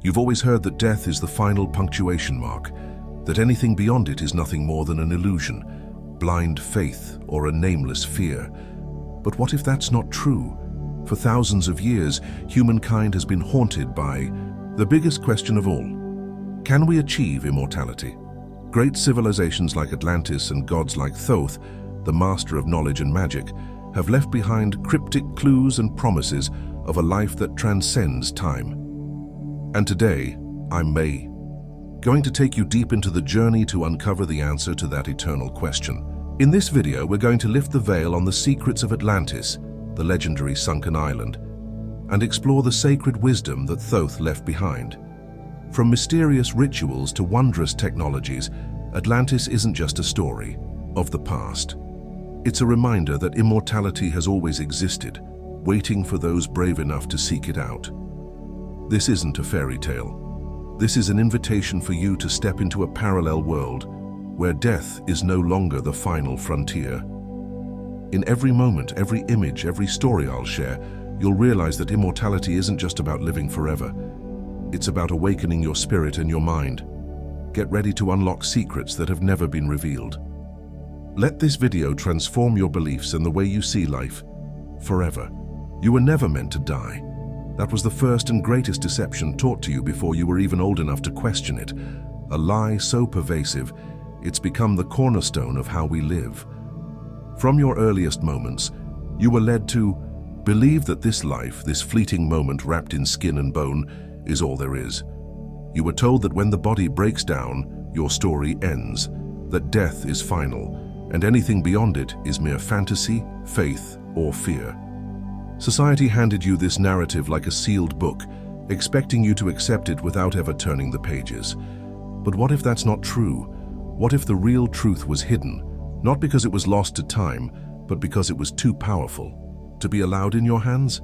You've always heard that death is the final punctuation mark, that anything beyond it is nothing more than an illusion, blind faith, or a nameless fear. But what if that's not true? For thousands of years, humankind has been haunted by the biggest question of all. Can we achieve immortality? Great civilizations like Atlantis and gods like Thoth, the master of knowledge and magic, have left behind cryptic clues and promises of a life that transcends time. And today, I'm May, going to take you deep into the journey to uncover the answer to that eternal question. In this video, we're going to lift the veil on the secrets of Atlantis, the legendary sunken island, and explore the sacred wisdom that Thoth left behind. From mysterious rituals to wondrous technologies, Atlantis isn't just a story of the past. It's a reminder that immortality has always existed, waiting for those brave enough to seek it out. This isn't a fairy tale. This is an invitation for you to step into a parallel world where death is no longer the final frontier. In every moment, every image, every story I'll share, you'll realize that immortality isn't just about living forever. It's about awakening your spirit and your mind. Get ready to unlock secrets that have never been revealed. Let this video transform your beliefs and the way you see life forever. You were never meant to die. That was the first and greatest deception taught to you before you were even old enough to question it. A lie so pervasive, it's become the cornerstone of how we live. From your earliest moments, you were led to believe that this life, this fleeting moment wrapped in skin and bone, is all there is. You were told that when the body breaks down, your story ends, that death is final, and anything beyond it is mere fantasy, faith, or fear. Society handed you this narrative like a sealed book, expecting you to accept it without ever turning the pages. But what if that's not true? What if the real truth was hidden, not because it was lost to time, but because it was too powerful to be allowed in your hands?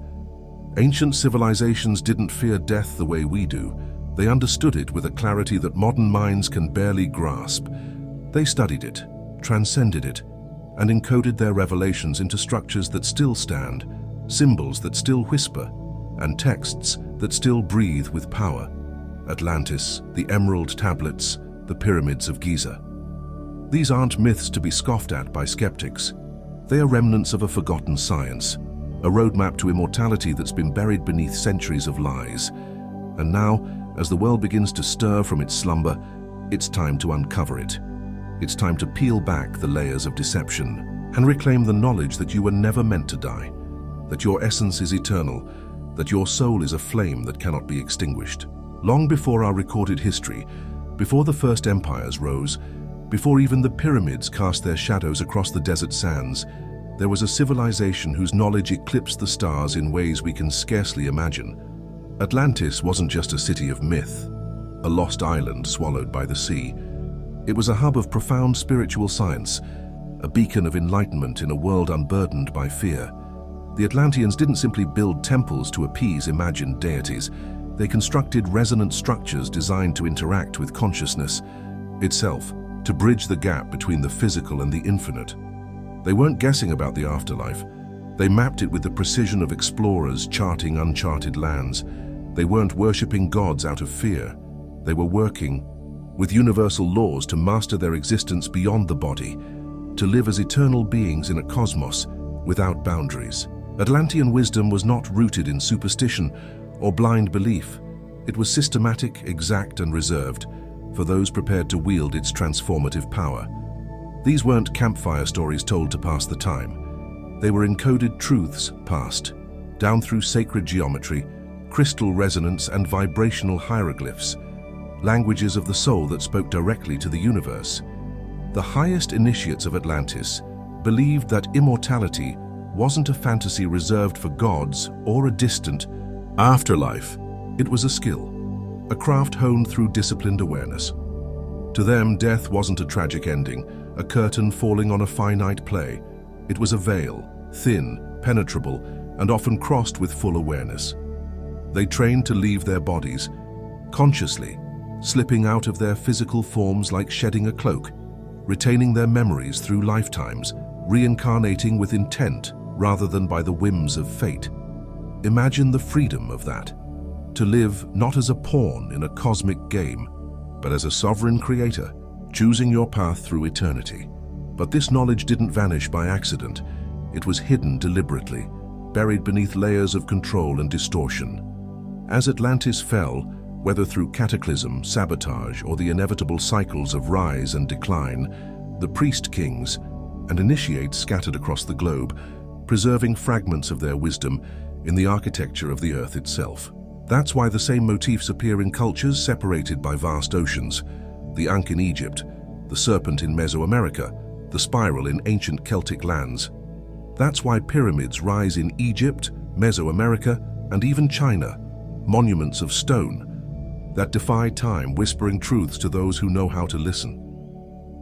Ancient civilizations didn't fear death the way we do. They understood it with a clarity that modern minds can barely grasp. They studied it, transcended it, and encoded their revelations into structures that still stand, symbols that still whisper, and texts that still breathe with power. Atlantis, the Emerald Tablets, the Pyramids of Giza. These aren't myths to be scoffed at by skeptics. They are remnants of a forgotten science, a roadmap to immortality that's been buried beneath centuries of lies. And now, as the world begins to stir from its slumber, it's time to uncover it. It's time to peel back the layers of deception and reclaim the knowledge that you were never meant to die, that your essence is eternal, that your soul is a flame that cannot be extinguished. Long before our recorded history, before the first empires rose, before even the pyramids cast their shadows across the desert sands, there was a civilization whose knowledge eclipsed the stars in ways we can scarcely imagine. Atlantis wasn't just a city of myth, a lost island swallowed by the sea. It was a hub of profound spiritual science, a beacon of enlightenment in a world unburdened by fear. The Atlanteans didn't simply build temples to appease imagined deities. They constructed resonant structures designed to interact with consciousness itself, to bridge the gap between the physical and the infinite. They weren't guessing about the afterlife. They mapped it with the precision of explorers charting uncharted lands. They weren't worshipping gods out of fear. They were working with universal laws to master their existence beyond the body, to live as eternal beings in a cosmos without boundaries. Atlantean wisdom was not rooted in superstition or blind belief. It was systematic, exact, and reserved for those prepared to wield its transformative power. These weren't campfire stories told to pass the time. They were encoded truths passed down through sacred geometry, crystal resonance, and vibrational hieroglyphs, languages of the soul that spoke directly to the universe. The highest initiates of Atlantis believed that immortality wasn't a fantasy reserved for gods or a distant afterlife. It was a skill, a craft honed through disciplined awareness. To them, death wasn't a tragic ending, a curtain falling on a finite play. It was a veil, thin, penetrable, and often crossed with full awareness. They trained to leave their bodies, consciously, slipping out of their physical forms like shedding a cloak, retaining their memories through lifetimes, reincarnating with intent rather than by the whims of fate. Imagine the freedom of that. to live not as a pawn in a cosmic game, but as a sovereign creator, choosing your path through eternity. But this knowledge didn't vanish by accident. It was hidden deliberately, buried beneath layers of control and distortion. As Atlantis fell, whether through cataclysm, sabotage, or the inevitable cycles of rise and decline, the priest kings and initiates scattered across the globe, preserving fragments of their wisdom in the architecture of the earth itself. That's why the same motifs appear in cultures separated by vast oceans. The Ankh in Egypt, the serpent in Mesoamerica, the spiral in ancient Celtic lands. That's why pyramids rise in Egypt, Mesoamerica, and even China, monuments of stone that defy time, whispering truths to those who know how to listen.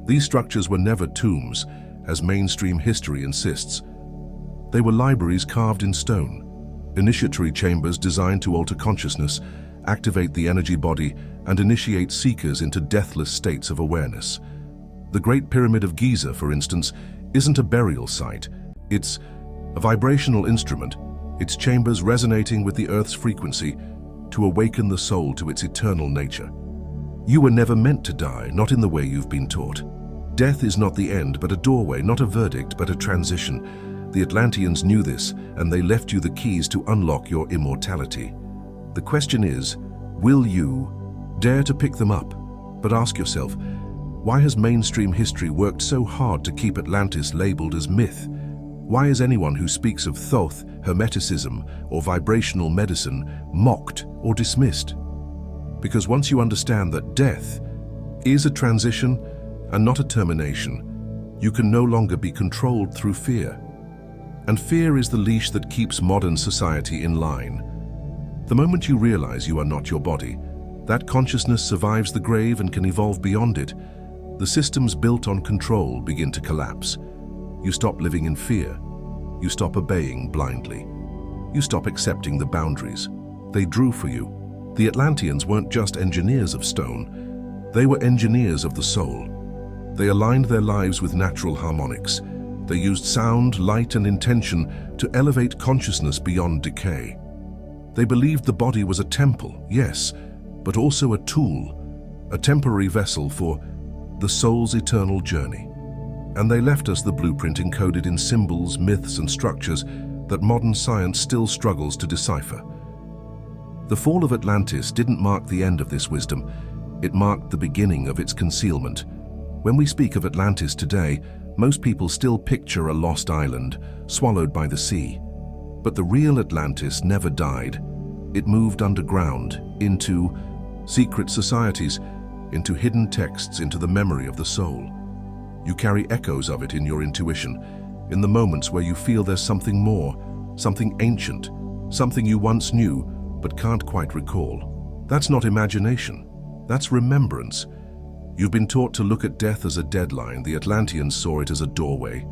These structures were never tombs, as mainstream history insists. They were libraries carved in stone, initiatory chambers designed to alter consciousness, activate the energy body, and initiate seekers into deathless states of awareness. The Great Pyramid of Giza, for instance, isn't a burial site. It's a vibrational instrument, its chambers resonating with the Earth's frequency to awaken the soul to its eternal nature. You were never meant to die, not in the way you've been taught. Death is not the end, but a doorway, not a verdict, but a transition. The Atlanteans knew this, and they left you the keys to unlock your immortality. The question is, will you dare to pick them up? But ask yourself, why has mainstream history worked so hard to keep Atlantis labeled as myth? Why is anyone who speaks of Thoth, Hermeticism, or vibrational medicine mocked or dismissed? Because once you understand that death is a transition and not a termination, you can no longer be controlled through fear. And fear is the leash that keeps modern society in line. The moment you realize you are not your body, that consciousness survives the grave and can evolve beyond it, the systems built on control begin to collapse. You stop living in fear. You stop obeying blindly. You stop accepting the boundaries they drew for you. The Atlanteans weren't just engineers of stone. They were engineers of the soul. They aligned their lives with natural harmonics. They used sound, light, and intention to elevate consciousness beyond decay. They believed the body was a temple, yes, but also a tool, a temporary vessel for the soul's eternal journey. And they left us the blueprint encoded in symbols, myths, and structures that modern science still struggles to decipher. The fall of Atlantis didn't mark the end of this wisdom. It marked the beginning of its concealment. When we speak of Atlantis today, most people still picture a lost island, swallowed by the sea. But the real Atlantis never died. It moved underground, into secret societies, into hidden texts, into the memory of the soul. You carry echoes of it in your intuition, in the moments where you feel there's something more, something ancient, something you once knew but can't quite recall. That's not imagination, that's remembrance. You've been taught to look at death as a deadline. The Atlanteans saw it as a doorway.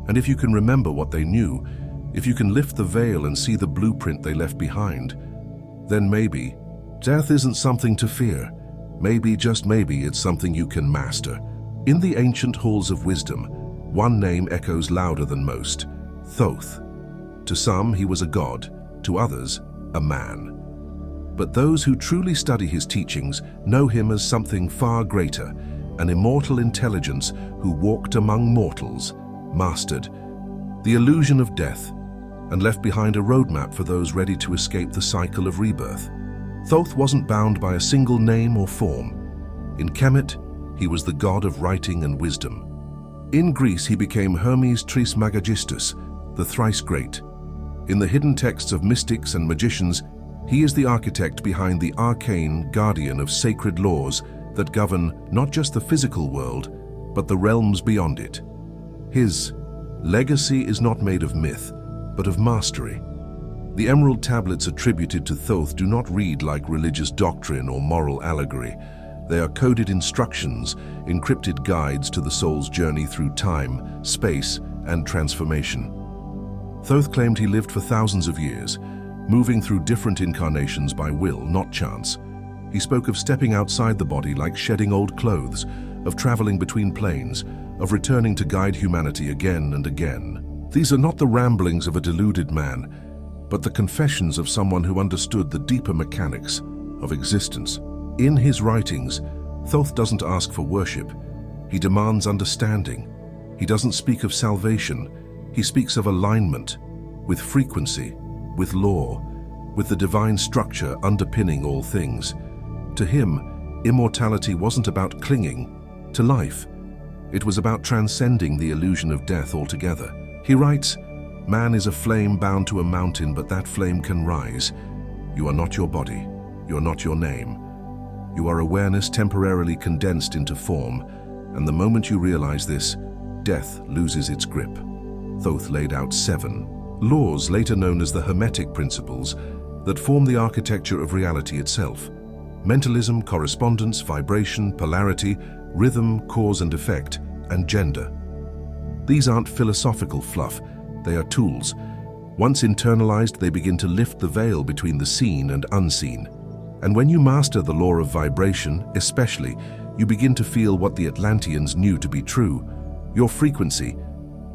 And if you can remember what they knew, if you can lift the veil and see the blueprint they left behind, then maybe death isn't something to fear. Maybe, just maybe, it's something you can master. In the ancient halls of wisdom, one name echoes louder than most: Thoth. To some, he was a god, to others, a man. But those who truly study his teachings know him as something far greater, an immortal intelligence who walked among mortals, mastered the illusion of death, and left behind a roadmap for those ready to escape the cycle of rebirth. Thoth wasn't bound by a single name or form. In Kemet, he was the god of writing and wisdom. In Greece, he became Hermes Trismegistus, the thrice great. In the hidden texts of mystics and magicians, he is the architect behind the arcane guardian of sacred laws that govern not just the physical world, but the realms beyond it. His legacy is not made of myth, but of mastery. The emerald tablets attributed to Thoth do not read like religious doctrine or moral allegory. They are coded instructions, encrypted guides to the soul's journey through time, space, and transformation. Thoth claimed he lived for thousands of years, moving through different incarnations by will, not chance. He spoke of stepping outside the body like shedding old clothes, of traveling between planes, of returning to guide humanity again and again. These are not the ramblings of a deluded man. but the confessions of someone who understood the deeper mechanics of existence. In his writings, Thoth doesn't ask for worship. He demands understanding. He doesn't speak of salvation. He speaks of alignment, with frequency, with law, with the divine structure underpinning all things. To him, immortality wasn't about clinging to life. It was about transcending the illusion of death altogether. He writes, "Man is a flame bound to a mountain, but that flame can rise. You are not your body. You're not your name. You are awareness temporarily condensed into form, and the moment you realize this, death loses its grip." Thoth laid out 7 laws, later known as the Hermetic principles, that form the architecture of reality itself. Mentalism, correspondence, vibration, polarity, rhythm, cause and effect, and gender. These aren't philosophical fluff, they are tools. Once internalized, they begin to lift the veil between the seen and unseen. And when you master the law of vibration, especially, you begin to feel what the Atlanteans knew to be true. Your frequency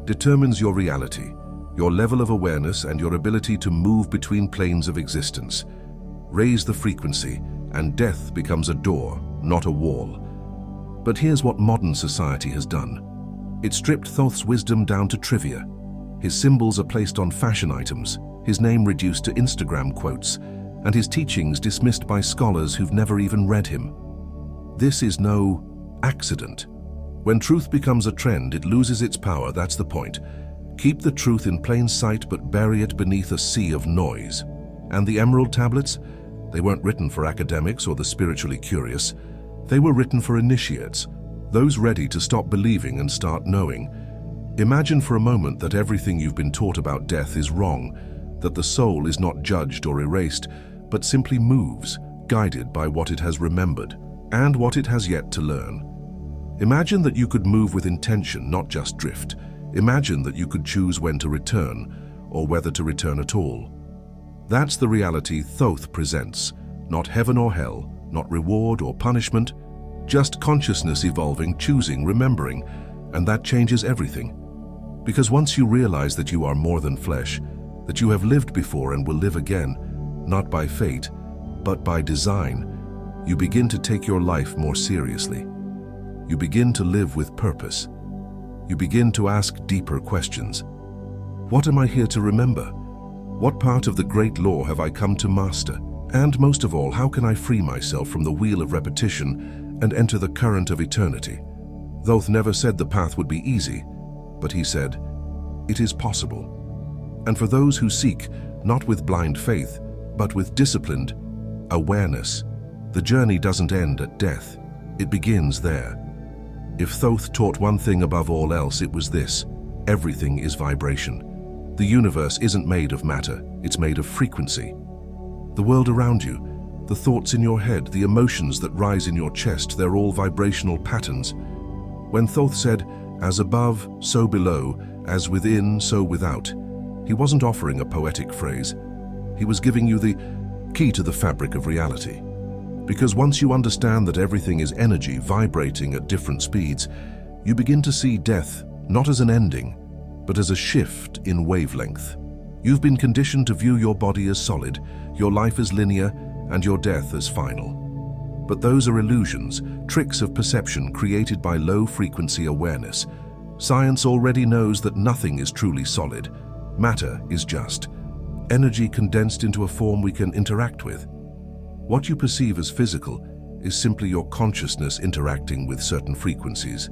determines your reality, your level of awareness, and your ability to move between planes of existence. Raise the frequency, and death becomes a door, not a wall. But here's what modern society has done. It stripped Thoth's wisdom down to trivia. His symbols are placed on fashion items, his name reduced to Instagram quotes, and his teachings dismissed by scholars who've never even read him. This is no accident. When truth becomes a trend, it loses its power, that's the point. Keep the truth in plain sight, but bury it beneath a sea of noise. And the Emerald Tablets? They weren't written for academics or the spiritually curious. They were written for initiates, those ready to stop believing and start knowing. Imagine for a moment that everything you've been taught about death is wrong, that the soul is not judged or erased, but simply moves, guided by what it has remembered and what it has yet to learn. Imagine that you could move with intention, not just drift. Imagine that you could choose when to return, or whether to return at all. That's the reality Thoth presents. Not heaven or hell, not reward or punishment, just consciousness evolving, choosing, remembering, and that changes everything. Because once you realize that you are more than flesh, that you have lived before and will live again, not by fate, but by design, you begin to take your life more seriously. You begin to live with purpose. You begin to ask deeper questions. What am I here to remember? What part of the great law have I come to master? And most of all, how can I free myself from the wheel of repetition and enter the current of eternity? Thoth never said the path would be easy, but he said, it is possible. And for those who seek, not with blind faith, but with disciplined awareness, the journey doesn't end at death. It begins there. If Thoth taught one thing above all else, it was this: everything is vibration. The universe isn't made of matter, it's made of frequency. The world around you, the thoughts in your head, the emotions that rise in your chest, they're all vibrational patterns. When Thoth said, as above, so below, as within, so without, he wasn't offering a poetic phrase. He was giving you the key to the fabric of reality. Because once you understand that everything is energy vibrating at different speeds, you begin to see death not as an ending, but as a shift in wavelength. You've been conditioned to view your body as solid, your life as linear, and your death as final. But those are illusions, tricks of perception created by low-frequency awareness. Science already knows that nothing is truly solid. Matter is just energy condensed into a form we can interact with. What you perceive as physical is simply your consciousness interacting with certain frequencies.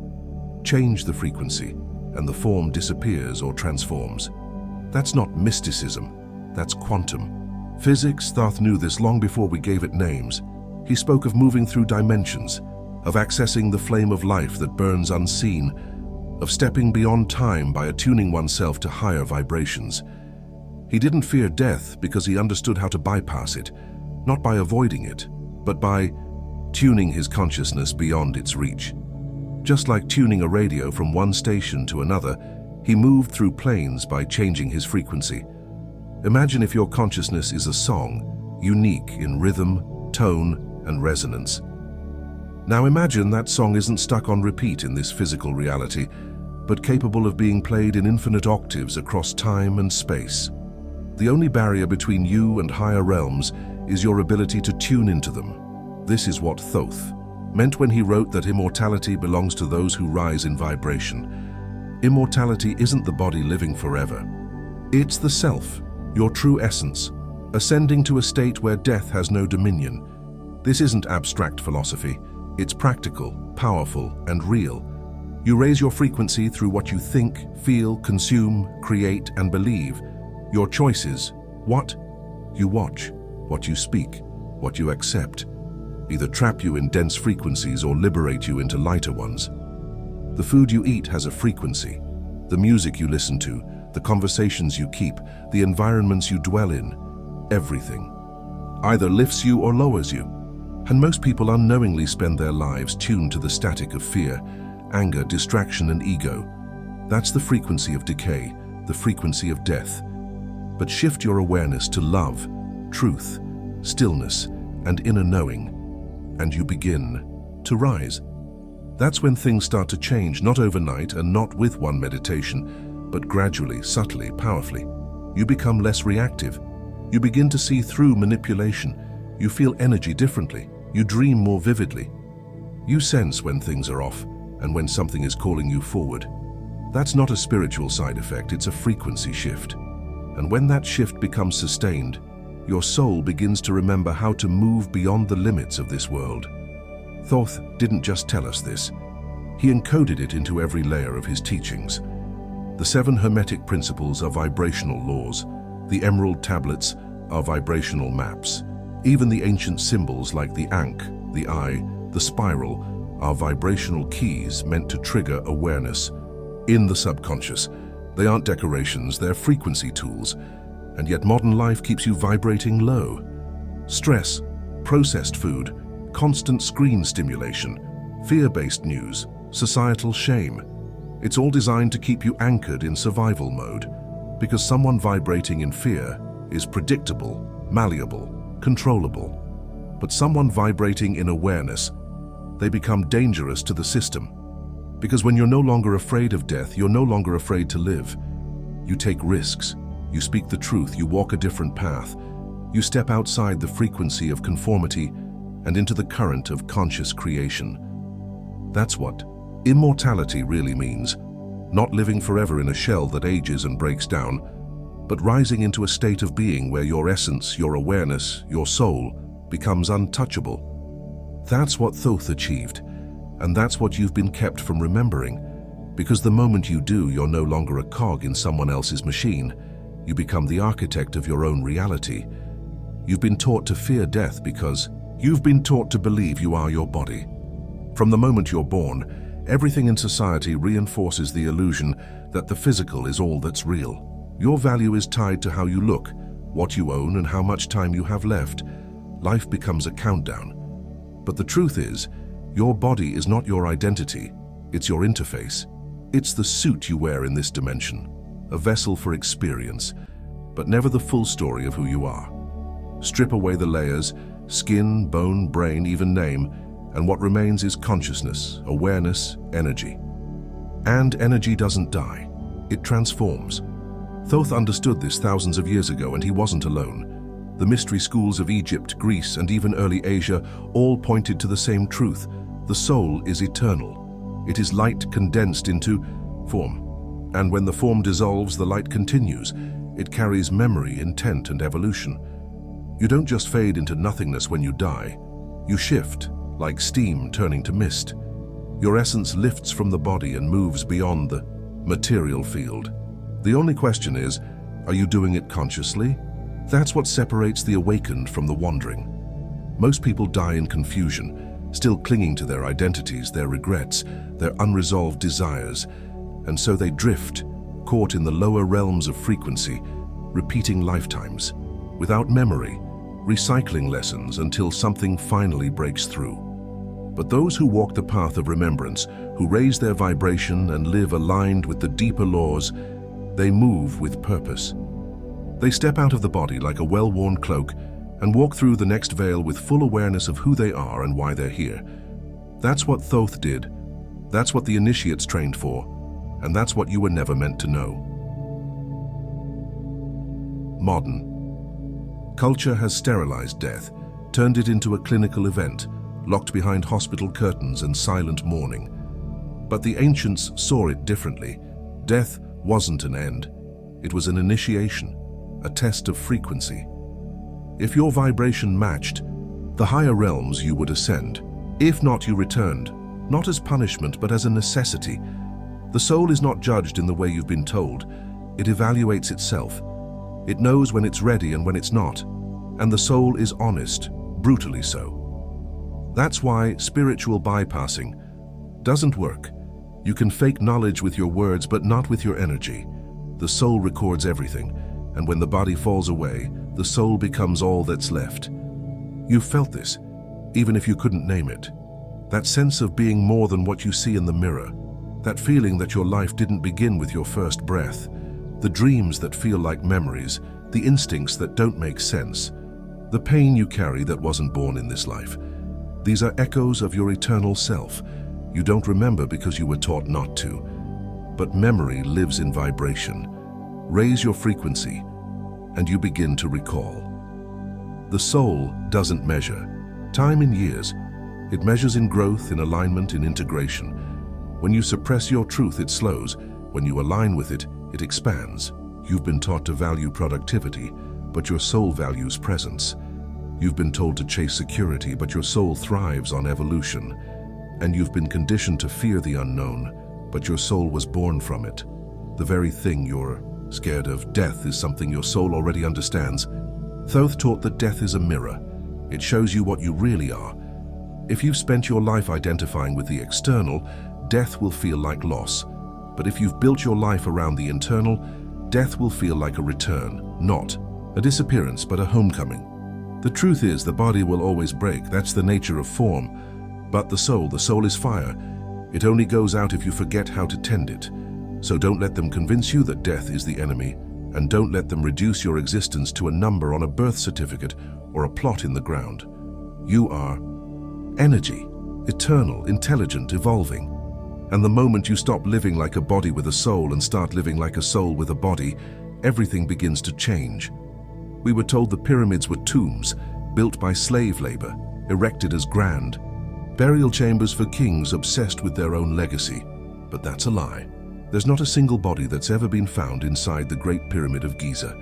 Change the frequency, and the form disappears or transforms. That's not mysticism, that's quantum. Physics, Thoth knew this long before we gave it names. He spoke of moving through dimensions, of accessing the flame of life that burns unseen, of stepping beyond time by attuning oneself to higher vibrations. He didn't fear death because he understood how to bypass it, not by avoiding it, but by tuning his consciousness beyond its reach. Just like tuning a radio from one station to another, he moved through planes by changing his frequency. Imagine if your consciousness is a song, unique in rhythm, tone, and resonance. Now imagine that song isn't stuck on repeat in this physical reality, but capable of being played in infinite octaves across time and space. The only barrier between you and higher realms is your ability to tune into them. This is what Thoth meant when he wrote that immortality belongs to those who rise in vibration. Immortality isn't the body living forever. It's the self, your true essence, ascending to a state where death has no dominion. This isn't abstract philosophy. It's practical, powerful, and real. You raise your frequency through what you think, feel, consume, create, and believe. Your choices: what you watch, what you speak, what you accept, either trap you in dense frequencies or liberate you into lighter ones. The food you eat has a frequency. The music you listen to, the conversations you keep, the environments you dwell in, everything either lifts you or lowers you. And most people unknowingly spend their lives tuned to the static of fear, anger, distraction, and ego. That's the frequency of decay, the frequency of death. But shift your awareness to love, truth, stillness, and inner knowing, and you begin to rise. That's when things start to change, not overnight and not with one meditation, but gradually, subtly, powerfully. You become less reactive. You begin to see through manipulation. You feel energy differently. You dream more vividly. You sense when things are off and when something is calling you forward. That's not a spiritual side effect, it's a frequency shift. And when that shift becomes sustained, your soul begins to remember how to move beyond the limits of this world. Thoth didn't just tell us this. He encoded it into every layer of his teachings. The 7 Hermetic principles are vibrational laws. The emerald tablets are vibrational maps. Even the ancient symbols like the ankh, the eye, the spiral are vibrational keys meant to trigger awareness in the subconscious. They aren't decorations, they're frequency tools. And yet modern life keeps you vibrating low. Stress, processed food, constant screen stimulation, fear-based news, societal shame. It's all designed to keep you anchored in survival mode, because someone vibrating in fear is predictable, malleable, controllable. But someone vibrating in awareness, they become dangerous to the system. Because when you're no longer afraid of death, you're no longer afraid to live. You take risks, you speak the truth, you walk a different path. You step outside the frequency of conformity and into the current of conscious creation. That's what immortality really means. Not living forever in a shell that ages and breaks down, but rising into a state of being where your essence, your awareness, your soul becomes untouchable. That's what Thoth achieved, and that's what you've been kept from remembering. Because the moment you do, you're no longer a cog in someone else's machine. You become the architect of your own reality. You've been taught to fear death because you've been taught to believe you are your body. From the moment you're born, everything in society reinforces the illusion that the physical is all that's real. Your value is tied to how you look, what you own, and how much time you have left. Life becomes a countdown. But the truth is, your body is not your identity, it's your interface. It's the suit you wear in this dimension, a vessel for experience, but never the full story of who you are. Strip away the layers, skin, bone, brain, even name, and what remains is consciousness, awareness, energy. And energy doesn't die, it transforms. Thoth understood this thousands of years ago, and he wasn't alone. The mystery schools of Egypt, Greece, and even early Asia all pointed to the same truth. The soul is eternal. It is light condensed into form. And when the form dissolves, the light continues. It carries memory, intent, and evolution. You don't just fade into nothingness when you die. You shift, like steam turning to mist. Your essence lifts from the body and moves beyond the material field. The only question is, are you doing it consciously? That's what separates the awakened from the wandering. Most people die in confusion, still clinging to their identities, their regrets, their unresolved desires, and so they drift, caught in the lower realms of frequency, repeating lifetimes, without memory, recycling lessons until something finally breaks through. But those who walk the path of remembrance, who raise their vibration and live aligned with the deeper laws, they move with purpose. They step out of the body like a well-worn cloak and walk through the next veil with full awareness of who they are and why they're here. That's what Thoth did. That's what the initiates trained for. And that's what you were never meant to know. modern. Culture has sterilized death, turned it into a clinical event, locked behind hospital curtains and silent mourning. But the ancients saw it differently. Death wasn't an end. It was an initiation, a test of frequency. If your vibration matched, the higher realms you would ascend. If not, you returned, not as punishment but as a necessity. The soul is not judged in the way you've been told. It evaluates itself. It knows when it's ready and when it's not. And the soul is honest, brutally so. That's why spiritual bypassing doesn't work. You can fake knowledge with your words, but not with your energy. The soul records everything, and when the body falls away, the soul becomes all that's left. You've felt this, even if you couldn't name it. That sense of being more than what you see in the mirror. That feeling that your life didn't begin with your first breath. The dreams that feel like memories, the instincts that don't make sense. The pain you carry that wasn't born in this life. These are echoes of your eternal self. You don't remember because you were taught not to. But memory lives in vibration. Raise your frequency, and you begin to recall. The soul doesn't measure time in years. It measures in growth, in alignment, in integration. When you suppress your truth, it slows. When you align with it, it expands. You've been taught to value productivity, but your soul values presence. You've been told to chase security, but your soul thrives on evolution. And you've been conditioned to fear the unknown, but your soul was born from it. The very thing you're scared of, death, is something your soul already understands. Thoth taught that death is a mirror. It shows you what you really are. If you've spent your life identifying with the external, death will feel like loss. But if you've built your life around the internal, death will feel like a return, not a disappearance, but a homecoming. The truth is, the body will always break. That's the nature of form. But the soul is fire. It only goes out if you forget how to tend it. So don't let them convince you that death is the enemy, and don't let them reduce your existence to a number on a birth certificate or a plot in the ground. You are energy, eternal, intelligent, evolving. And the moment you stop living like a body with a soul and start living like a soul with a body, everything begins to change. We were told the pyramids were tombs, built by slave labor, erected as grand burial chambers for kings obsessed with their own legacy. But that's a lie. There's not a single body that's ever been found inside the Great Pyramid of Giza.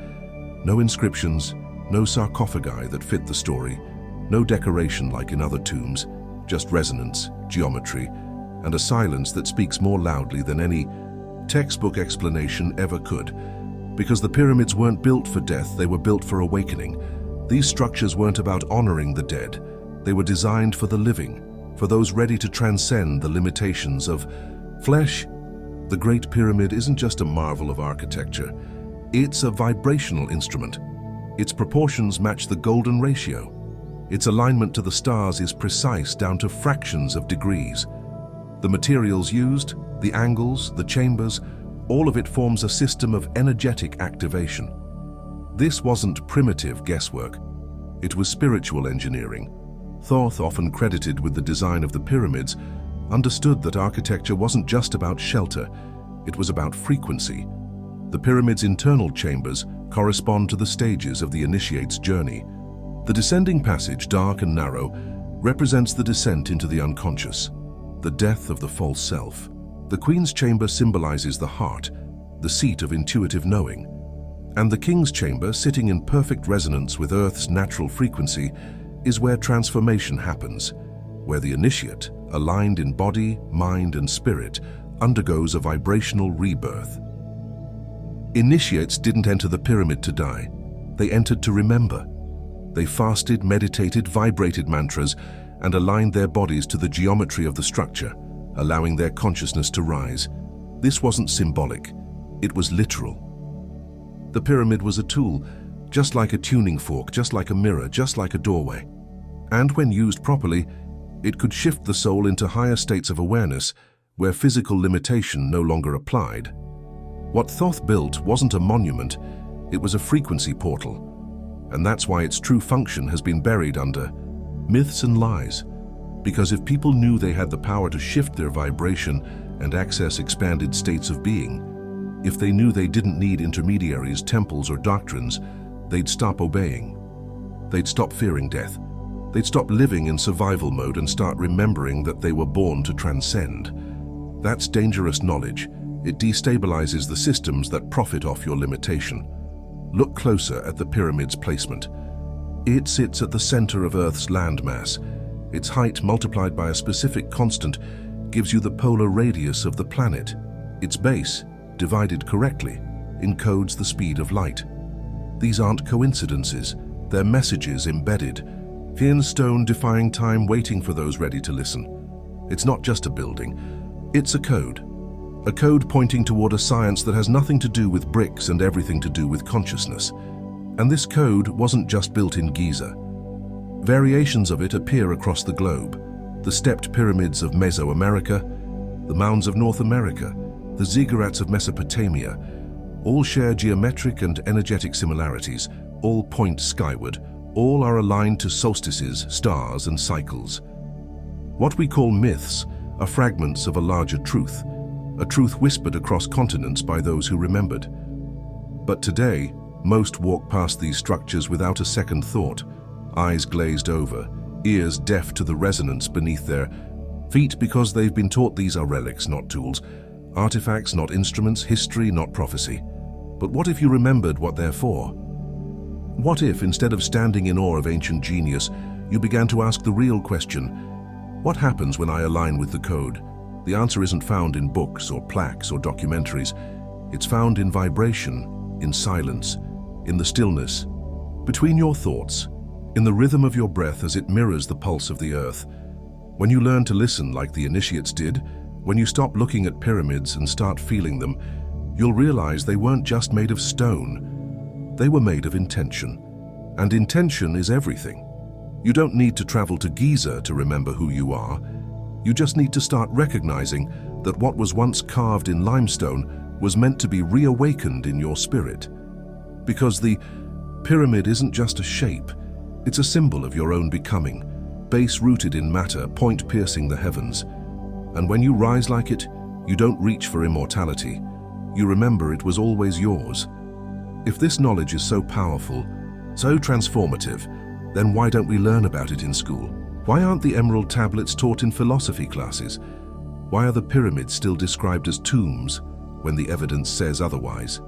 No inscriptions, no sarcophagi that fit the story, no decoration like in other tombs, just resonance, geometry, and a silence that speaks more loudly than any textbook explanation ever could. Because the pyramids weren't built for death, they were built for awakening. These structures weren't about honoring the dead. They were designed for the living, for those ready to transcend the limitations of flesh. The Great Pyramid isn't just a marvel of architecture. It's a vibrational instrument. Its proportions match the golden ratio. Its alignment to the stars is precise down to fractions of degrees. The materials used, the angles, the chambers, all of it forms a system of energetic activation. This wasn't primitive guesswork. It was spiritual engineering. Thoth, often credited with the design of the pyramids, understood that architecture wasn't just about shelter, it was about frequency. The pyramid's internal chambers correspond to the stages of the initiate's journey. The descending passage, dark and narrow, represents the descent into the unconscious, the death of the false self. The Queen's chamber symbolizes the heart, the seat of intuitive knowing. And the King's chamber, sitting in perfect resonance with Earth's natural frequency, is where transformation happens, where the initiate, aligned in body, mind, and spirit, undergoes a vibrational rebirth. Initiates didn't enter the pyramid to die. They entered to remember. They fasted, meditated, vibrated mantras, and aligned their bodies to the geometry of the structure, allowing their consciousness to rise. This wasn't symbolic. It was literal. The pyramid was a tool, just like a tuning fork, just like a mirror, just like a doorway. And when used properly, it could shift the soul into higher states of awareness where physical limitation no longer applied. What Thoth built wasn't a monument, it was a frequency portal. And that's why its true function has been buried under myths and lies. Because if people knew they had the power to shift their vibration and access expanded states of being, if they knew they didn't need intermediaries, temples, or doctrines, they'd stop obeying. They'd stop fearing death. They'd stop living in survival mode and start remembering that they were born to transcend. That's dangerous knowledge. It destabilizes the systems that profit off your limitation. Look closer at the pyramid's placement. It sits at the center of Earth's landmass. Its height multiplied by a specific constant gives you the polar radius of the planet. Its base, divided correctly, encodes the speed of light. These aren't coincidences, they're messages embedded. In stone defying time waiting for those ready to listen. It's not just a building, it's a code. A code pointing toward a science that has nothing to do with bricks and everything to do with consciousness. And this code wasn't just built in Giza. Variations of it appear across the globe. The stepped pyramids of Mesoamerica, the mounds of North America, the ziggurats of Mesopotamia, all share geometric and energetic similarities, all point skyward, all are aligned to solstices, stars, and cycles. What we call myths are fragments of a larger truth, a truth whispered across continents by those who remembered. But today, most walk past these structures without a second thought, eyes glazed over, ears deaf to the resonance beneath their feet because they've been taught these are relics, not tools, artifacts, not instruments, history, not prophecy. But what if you remembered what they're for? What if, instead of standing in awe of ancient genius, you began to ask the real question, what happens when I align with the code? The answer isn't found in books or plaques or documentaries. It's found in vibration, in silence, in the stillness, between your thoughts, in the rhythm of your breath as it mirrors the pulse of the earth. When you learn to listen like the initiates did, when you stop looking at pyramids and start feeling them, you'll realize they weren't just made of stone. They were made of intention. And intention is everything. You don't need to travel to Giza to remember who you are. You just need to start recognizing that what was once carved in limestone was meant to be reawakened in your spirit. Because the pyramid isn't just a shape, it's a symbol of your own becoming, base rooted in matter, point piercing the heavens. And when you rise like it, you don't reach for immortality. You remember it was always yours. If this knowledge is so powerful, so transformative, then why don't we learn about it in school? Why aren't the emerald tablets taught in philosophy classes? Why are the pyramids still described as tombs when the evidence says otherwise?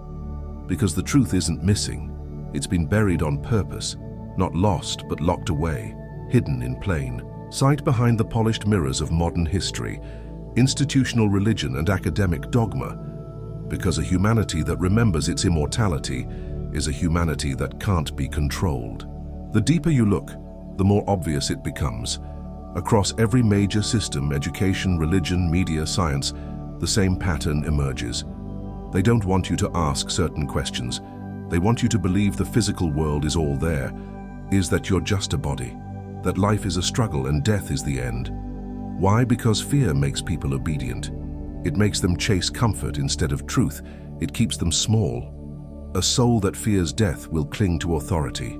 Because the truth isn't missing. It's been buried on purpose, not lost but locked away, hidden in plain sight behind the polished mirrors of modern history, institutional religion and academic dogma. Because a humanity that remembers its immortality is a humanity that can't be controlled. The deeper you look, the more obvious it becomes. Across every major system, education, religion, media, science, the same pattern emerges. They don't want you to ask certain questions. They want you to believe the physical world is all there, is that you're just a body, that life is a struggle and death is the end. Why? Because fear makes people obedient. It makes them chase comfort instead of truth. It keeps them small. A soul that fears death will cling to authority.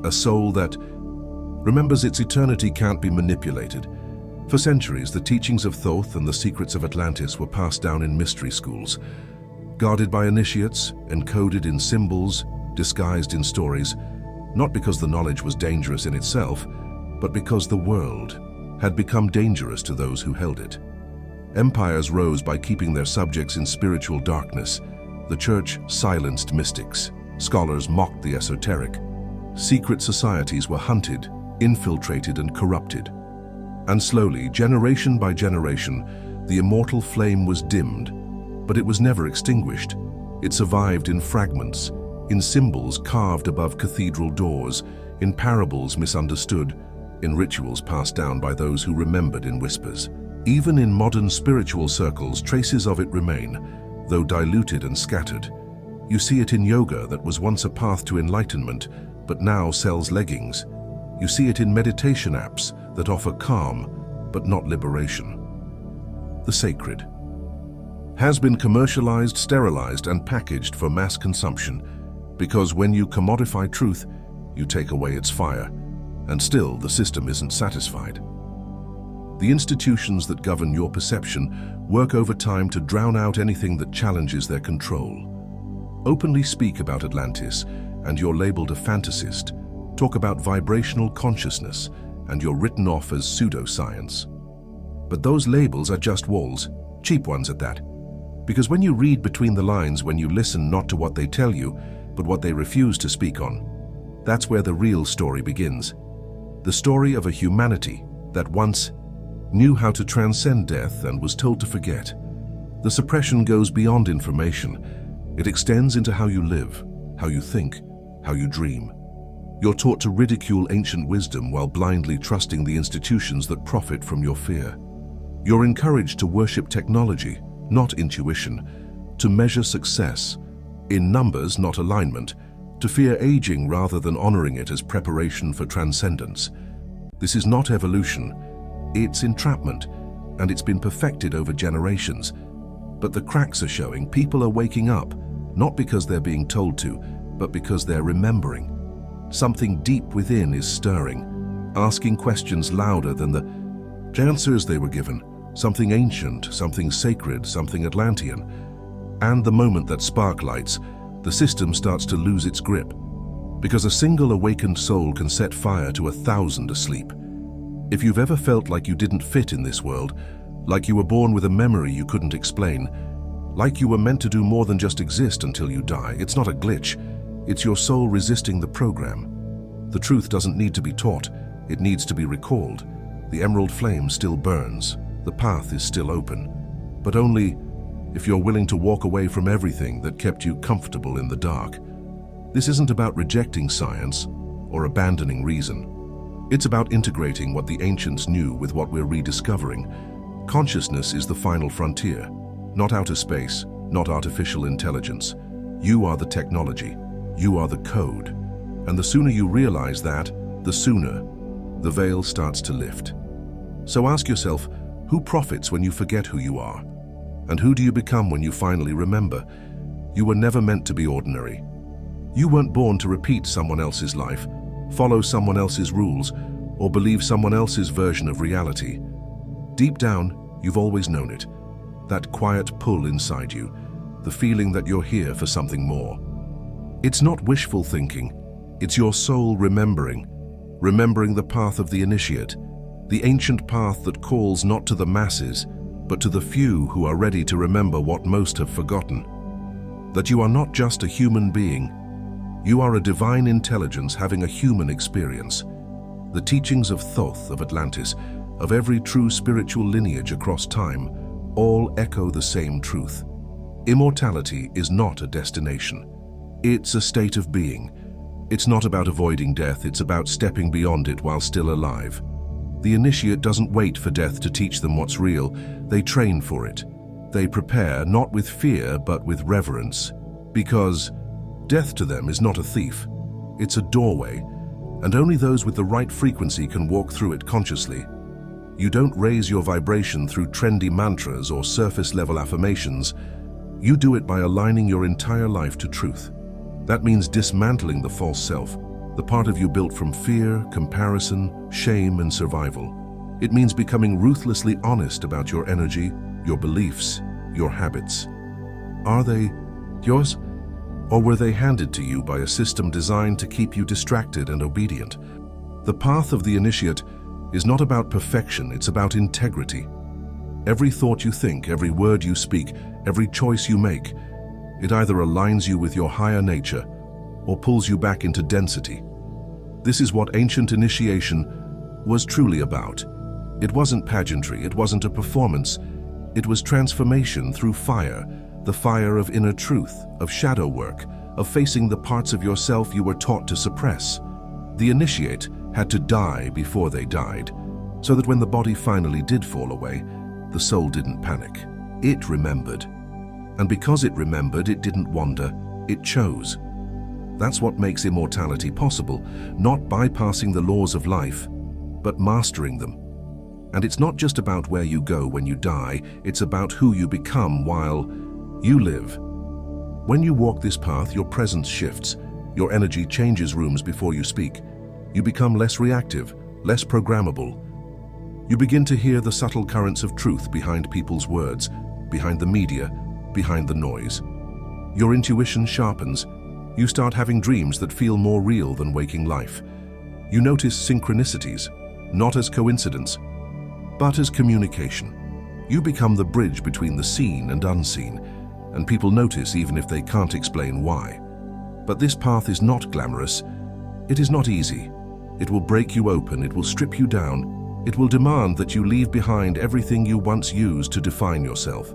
A soul that remembers its eternity can't be manipulated. For centuries, the teachings of Thoth and the secrets of Atlantis were passed down in mystery schools, guarded by initiates, encoded in symbols, disguised in stories, not because the knowledge was dangerous in itself, but because the world had become dangerous to those who held it. Empires rose by keeping their subjects in spiritual darkness. The church silenced mystics. Scholars mocked the esoteric. Secret societies were hunted, infiltrated, and corrupted. And slowly, generation by generation, the immortal flame was dimmed, but it was never extinguished. It survived in fragments, in symbols carved above cathedral doors, in parables misunderstood, in rituals passed down by those who remembered in whispers. Even in modern spiritual circles, traces of it remain, though diluted and scattered. You see it in yoga that was once a path to enlightenment, but now sells leggings. You see it in meditation apps that offer calm, but not liberation. The sacred has been commercialized, sterilized, and packaged for mass consumption, because when you commodify truth, you take away its fire, and still the system isn't satisfied. The institutions that govern your perception work over time to drown out anything that challenges their control. Openly speak about Atlantis, and you're labeled a fantasist. Talk about vibrational consciousness, and you're written off as pseudoscience. But those labels are just walls, cheap ones at that. Because when you read between the lines, when you listen not to what they tell you, but what they refuse to speak on, that's where the real story begins. The story of a humanity that once knew how to transcend death and was told to forget. The suppression goes beyond information. It extends into how you live, how you think, how you dream. You're taught to ridicule ancient wisdom while blindly trusting the institutions that profit from your fear. You're encouraged to worship technology, not intuition, to measure success in numbers, not alignment, to fear aging rather than honoring it as preparation for transcendence. This is not evolution, it's entrapment, and it's been perfected over generations. But the cracks are showing. People are waking up, not because they're being told to, but because they're remembering. Something deep within is stirring, asking questions louder than the answers they were given. Something ancient, something sacred, something Atlantean. And the moment that spark lights, the system starts to lose its grip. Because a single awakened soul can set fire to 1,000 asleep. If you've ever felt like you didn't fit in this world, like you were born with a memory you couldn't explain, like you were meant to do more than just exist until you die, it's not a glitch. It's your soul resisting the program. The truth doesn't need to be taught, it needs to be recalled. The emerald flame still burns, the path is still open, but only if you're willing to walk away from everything that kept you comfortable in the dark. This isn't about rejecting science or abandoning reason. It's about integrating what the ancients knew with what we're rediscovering. Consciousness is the final frontier, not outer space, not artificial intelligence. You are the technology. You are the code. And the sooner you realize that, the sooner the veil starts to lift. So ask yourself, who profits when you forget who you are? And who do you become when you finally remember? You were never meant to be ordinary. You weren't born to repeat someone else's life, follow someone else's rules, or believe someone else's version of reality. Deep down, you've always known it. That quiet pull inside you, the feeling that you're here for something more. It's not wishful thinking, it's your soul remembering the path of the initiate, the ancient path that calls not to the masses, but to the few who are ready to remember what most have forgotten. That you are not just a human being, you are a divine intelligence having a human experience. The teachings of Thoth, of Atlantis, of every true spiritual lineage across time, all echo the same truth. Immortality is not a destination. It's a state of being. It's not about avoiding death, it's about stepping beyond it while still alive. The initiate doesn't wait for death to teach them what's real, they train for it. They prepare, not with fear, but with reverence. Because death to them is not a thief, it's a doorway, and only those with the right frequency can walk through it consciously. You don't raise your vibration through trendy mantras or surface-level affirmations. You do it by aligning your entire life to truth. That means dismantling the false self, the part of you built from fear, comparison, shame, and survival. It means becoming ruthlessly honest about your energy, your beliefs, your habits. Are they yours? Or were they handed to you by a system designed to keep you distracted and obedient? The path of the initiate is not about perfection, it's about integrity. Every thought you think, every word you speak, every choice you make, it either aligns you with your higher nature or pulls you back into density. This is what ancient initiation was truly about. It wasn't pageantry, it wasn't a performance. It was transformation through fire, the fire of inner truth, of shadow work, of facing the parts of yourself you were taught to suppress. The initiate had to die before they died, so that when the body finally did fall away, the soul didn't panic. It remembered. And because it remembered, it didn't wander, it chose. That's what makes immortality possible, not bypassing the laws of life, but mastering them. And it's not just about where you go when you die, it's about who you become while you live. When you walk this path, your presence shifts, your energy changes rooms before you speak. You become less reactive, less programmable. You begin to hear the subtle currents of truth behind people's words, behind the media, behind the noise. Your intuition sharpens, You start having dreams that feel more real than waking life. You notice synchronicities, not as coincidence, but as communication. You become the bridge between the seen and unseen, and people notice even if they can't explain why. But this path is not glamorous. It is not easy. It will break you open, it will strip you down, it will demand that you leave behind everything you once used to define yourself.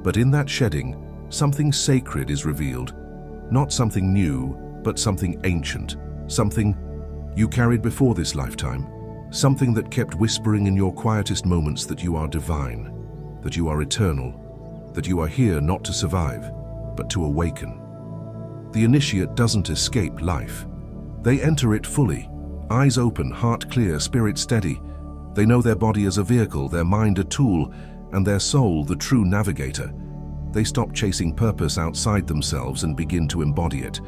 But in that shedding, something sacred is revealed. Not something new, but something ancient. Something you carried before this lifetime. Something that kept whispering in your quietest moments that you are divine, that you are eternal, that you are here not to survive, but to awaken. The initiate doesn't escape life. They enter it fully, eyes open, heart clear, spirit steady. They know their body as a vehicle, their mind a tool, and their soul the true navigator. They stop chasing purpose outside themselves and begin to embody it.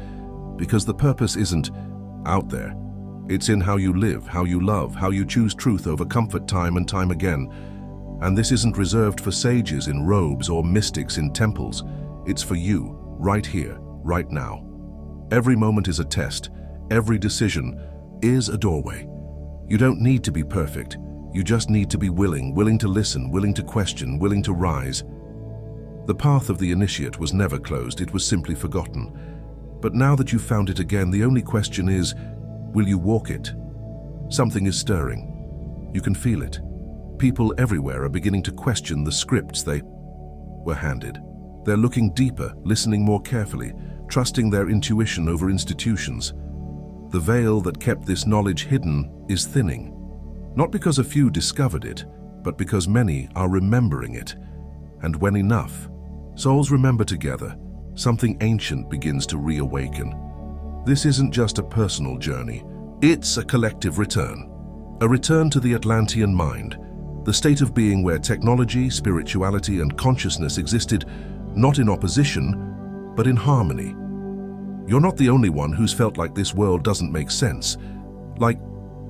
Because the purpose isn't out there. It's in how you live, how you love, how you choose truth over comfort time and time again. And this isn't reserved for sages in robes or mystics in temples. It's for you, right here, right now. Every moment is a test. Every decision is a doorway. You don't need to be perfect. You just need to be willing to listen, willing to question, willing to rise. The path of the initiate was never closed, it was simply forgotten. But now that you've found it again, the only question is, will you walk it? Something is stirring. You can feel it. People everywhere are beginning to question the scripts they were handed. They're looking deeper, listening more carefully, trusting their intuition over institutions. The veil that kept this knowledge hidden is thinning. Not because a few discovered it, but because many are remembering it. And when enough souls remember together, something ancient begins to reawaken. This isn't just a personal journey, it's a collective return. A return to the Atlantean mind, the state of being where technology, spirituality, and consciousness existed not in opposition, but in harmony. You're not the only one who's felt like this world doesn't make sense, like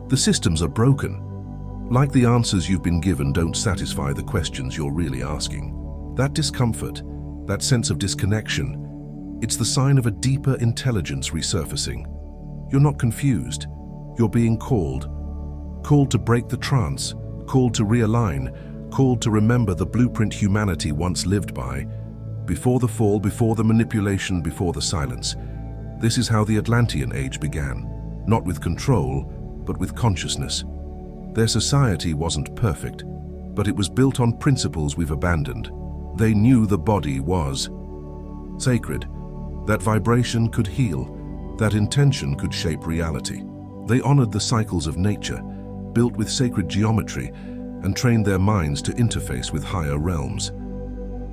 the systems are broken, like the answers you've been given don't satisfy the questions you're really asking. That discomfort, that sense of disconnection, it's the sign of a deeper intelligence resurfacing. You're not confused. You're being called. Called to break the trance, called to realign, called to remember the blueprint humanity once lived by. Before the fall, before the manipulation, before the silence. This is how the Atlantean age began. Not with control, but with consciousness. Their society wasn't perfect, but it was built on principles we've abandoned. They knew the body was sacred, that vibration could heal, that intention could shape reality. They honored the cycles of nature, built with sacred geometry, and trained their minds to interface with higher realms.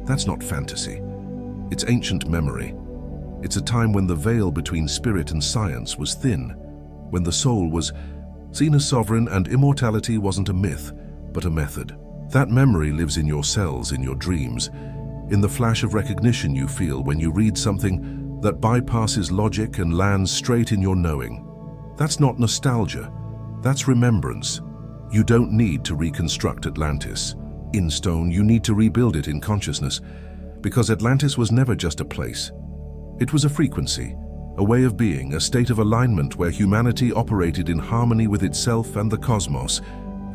That's not fantasy. It's ancient memory. It's a time when the veil between spirit and science was thin, when the soul was seen as sovereign and immortality wasn't a myth, but a method. That memory lives in your cells, in your dreams, in the flash of recognition you feel when you read something that bypasses logic and lands straight in your knowing. That's not nostalgia, that's remembrance. You don't need to reconstruct Atlantis in stone, you need to rebuild it in consciousness, because Atlantis was never just a place. It was a frequency, a way of being, a state of alignment where humanity operated in harmony with itself and the cosmos,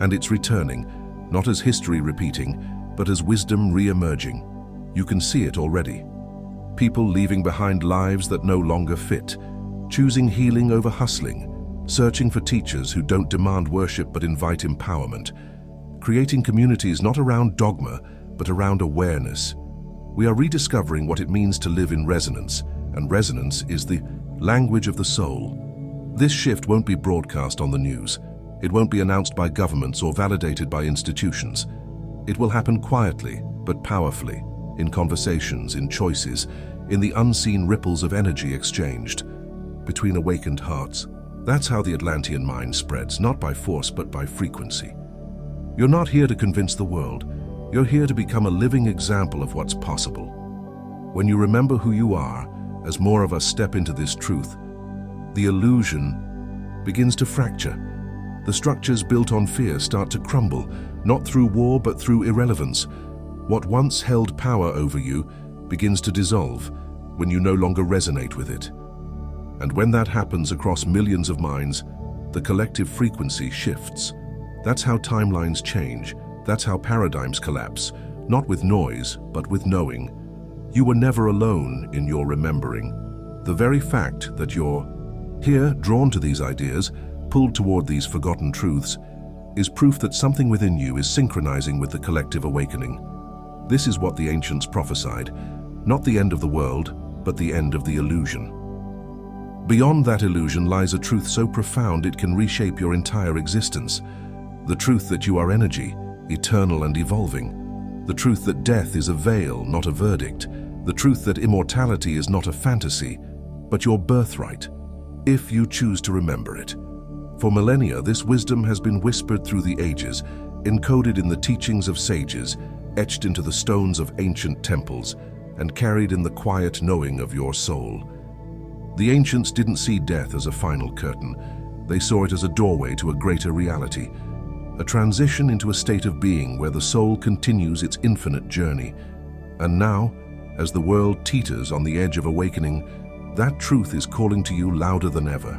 and it's returning, not as history repeating, but as wisdom re-emerging. You can see it already. People leaving behind lives that no longer fit, choosing healing over hustling, searching for teachers who don't demand worship but invite empowerment, creating communities not around dogma, but around awareness. We are rediscovering what it means to live in resonance, and resonance is the language of the soul. This shift won't be broadcast on the news. It won't be announced by governments or validated by institutions. It will happen quietly, but powerfully, in conversations, in choices, in the unseen ripples of energy exchanged between awakened hearts. That's how the Atlantean mind spreads, not by force, but by frequency. You're not here to convince the world. You're here to become a living example of what's possible. When you remember who you are, as more of us step into this truth, the illusion begins to fracture. The structures built on fear start to crumble, not through war but through irrelevance. What once held power over you begins to dissolve when you no longer resonate with it. And when that happens across millions of minds, the collective frequency shifts. That's how timelines change. That's how paradigms collapse, not with noise, but with knowing. You were never alone in your remembering. The very fact that you're here, drawn to these ideas, pulled toward these forgotten truths, is proof that something within you is synchronizing with the collective awakening. This is what the ancients prophesied, not the end of the world, but the end of the illusion. Beyond that illusion lies a truth so profound it can reshape your entire existence. The truth that you are energy, eternal and evolving. The truth that death is a veil, not a verdict. The truth that immortality is not a fantasy, but your birthright, if you choose to remember it. For millennia, this wisdom has been whispered through the ages, encoded in the teachings of sages, etched into the stones of ancient temples, and carried in the quiet knowing of your soul. The ancients didn't see death as a final curtain. They saw it as a doorway to a greater reality, a transition into a state of being where the soul continues its infinite journey. And now, as the world teeters on the edge of awakening, that truth is calling to you louder than ever.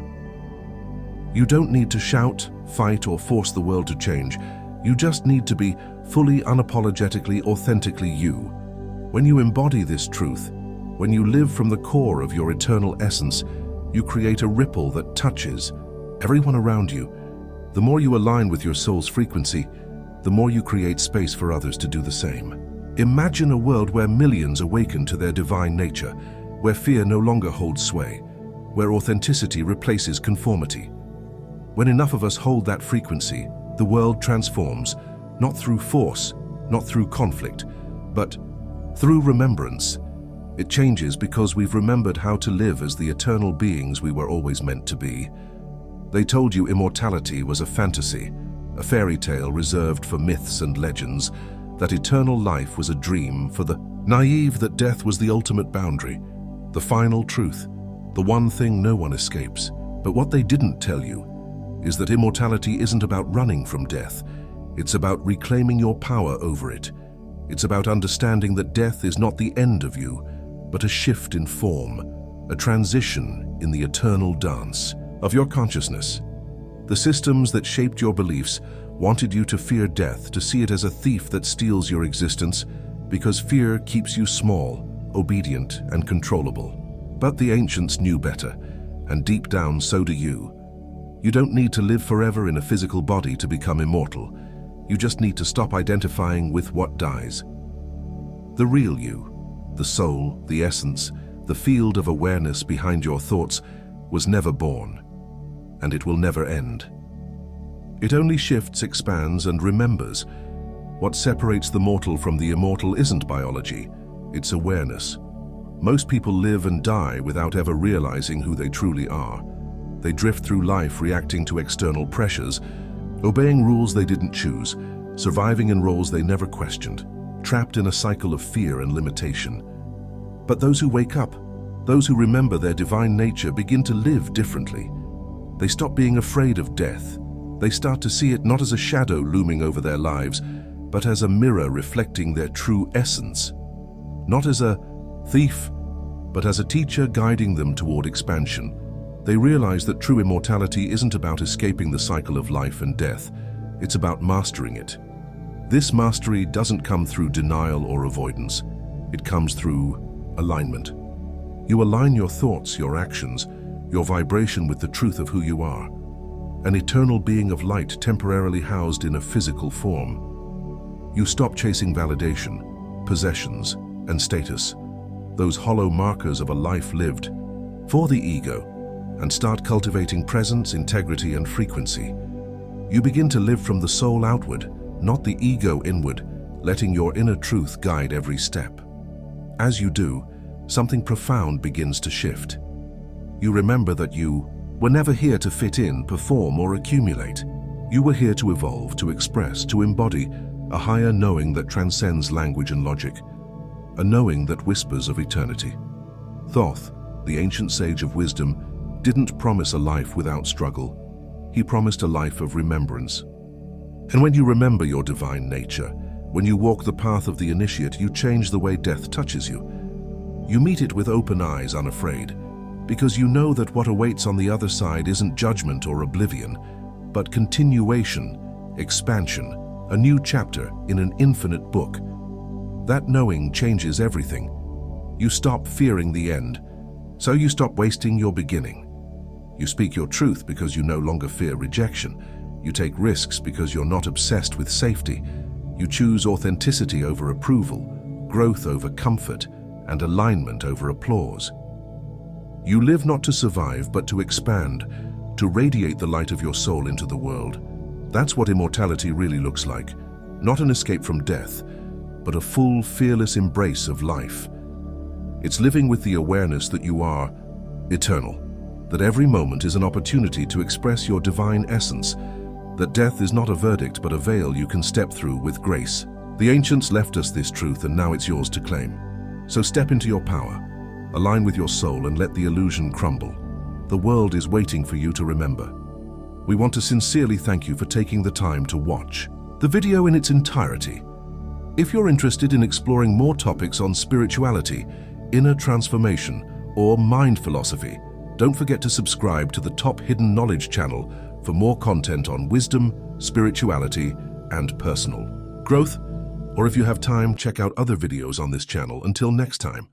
You don't need to shout, fight, or force the world to change. You just need to be fully, unapologetically, authentically you. When you embody this truth, when you live from the core of your eternal essence, you create a ripple that touches everyone around you. The more you align with your soul's frequency, the more you create space for others to do the same. Imagine a world where millions awaken to their divine nature, where fear no longer holds sway, where authenticity replaces conformity. When enough of us hold that frequency, the world transforms, not through force, not through conflict, but through remembrance. It changes because we've remembered how to live as the eternal beings we were always meant to be. They told you immortality was a fantasy, a fairy tale reserved for myths and legends, that eternal life was a dream for the naive, that death was the ultimate boundary, the final truth, the one thing no one escapes. But what they didn't tell you is that immortality isn't about running from death. It's about reclaiming your power over it. It's about understanding that death is not the end of you, but a shift in form, a transition in the eternal dance of your consciousness. The systems that shaped your beliefs wanted you to fear death, to see it as a thief that steals your existence, because fear keeps you small, obedient, and controllable. But the ancients knew better, and deep down so do you. You don't need to live forever in a physical body to become immortal. You just need to stop identifying with what dies. The real you, the soul, the essence, the field of awareness behind your thoughts, was never born, and it will never end. It only shifts, expands, and remembers. What separates the mortal from the immortal isn't biology, it's awareness. Most people live and die without ever realizing who they truly are. They drift through life reacting to external pressures, obeying rules they didn't choose, surviving in roles they never questioned, trapped in a cycle of fear and limitation. But those who wake up, those who remember their divine nature, begin to live differently. They stop being afraid of death. They start to see it not as a shadow looming over their lives, but as a mirror reflecting their true essence. Not as a thief, but as a teacher guiding them toward expansion. They realize that true immortality isn't about escaping the cycle of life and death. It's about mastering it. This mastery doesn't come through denial or avoidance. It comes through alignment. You align your thoughts, your actions, your vibration with the truth of who you are. An eternal being of light temporarily housed in a physical form. You stop chasing validation, possessions, and status, those hollow markers of a life lived for the ego, and start cultivating presence, integrity, and frequency. You begin to live from the soul outward, not the ego inward, letting your inner truth guide every step. As you do, something profound begins to shift. You remember that you were never here to fit in, perform, or accumulate. You were here to evolve, to express, to embody a higher knowing that transcends language and logic, a knowing that whispers of eternity. Thoth, the ancient sage of wisdom, didn't promise a life without struggle. He promised a life of remembrance. And when you remember your divine nature, when you walk the path of the initiate, you change the way death touches you. You meet it with open eyes, unafraid, because you know that what awaits on the other side isn't judgment or oblivion, but continuation, expansion, a new chapter in an infinite book. That knowing changes everything. You stop fearing the end, so you stop wasting your beginning. You speak your truth because you no longer fear rejection. You take risks because you're not obsessed with safety. You choose authenticity over approval, growth over comfort, and alignment over applause. You live not to survive, but to expand, to radiate the light of your soul into the world. That's what immortality really looks like. Not an escape from death, but a full, fearless embrace of life. It's living with the awareness that you are eternal, that every moment is an opportunity to express your divine essence, that death is not a verdict but a veil you can step through with grace. The ancients left us this truth, and now it's yours to claim. So step into your power, align with your soul, and let the illusion crumble. The world is waiting for you to remember. We want to sincerely thank you for taking the time to watch the video in its entirety. If you're interested in exploring more topics on spirituality, inner transformation, or mind philosophy, don't forget to subscribe to the Top Hidden Knowledge channel for more content on wisdom, spirituality, and personal growth. Or if you have time, check out other videos on this channel. Until next time.